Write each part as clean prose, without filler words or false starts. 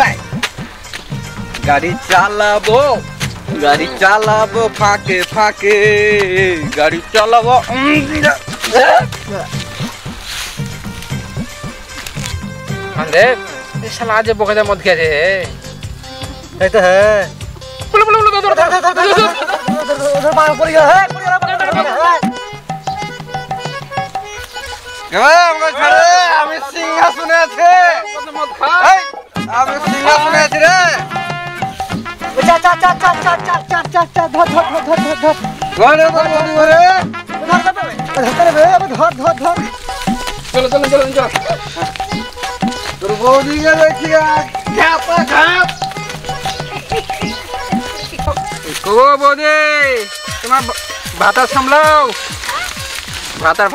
নাই গাড়ি চালাবো ফাঁকে ফাঁকে গাড়ি চালাবো देख ये साला आज बोके मत किया रे ये तो है बोलो बोलो बोलो उधर उधर मार पड़ गया है আমরা ছাড়ে আমি সিংহাসনে আছে मत खा আমি সিংহাসনে আছি রে চা চা চা চা চা চা চা চা চা ধর ধর ধর ধর ধর ঘরে ঘরে ধর चलो चलो चलो चलो তোর বৌদিকে দেখিয়া ঘাপা ঘাপ को बोदे তোমার ভাতা সামলাও ভাতার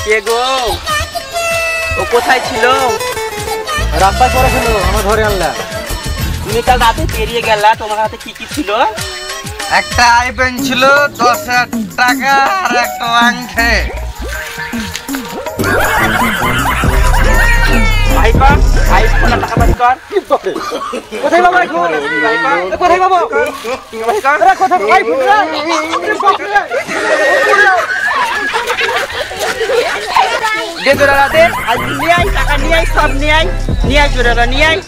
কে গো ও কোথায় ছিল রাস্তায় পড়ে ছিল আমার ধরে আনলা তুমি কাল রাতে বেরিয়ে গেলা তোমার হাতে কি কি ছিল একটা আইপেন ছিল 10,000 টাকা আর একটা আংঠে আইফোন টাকা বাড়ি কর কোথায় বাবা এখন কোথায় বাবা আরে কোথায় আইফোন রে দে দে আজ নিয়ে আই টাকা নিয়ে আই সব নিয়ে আই জোড়াটা নিয়ে আই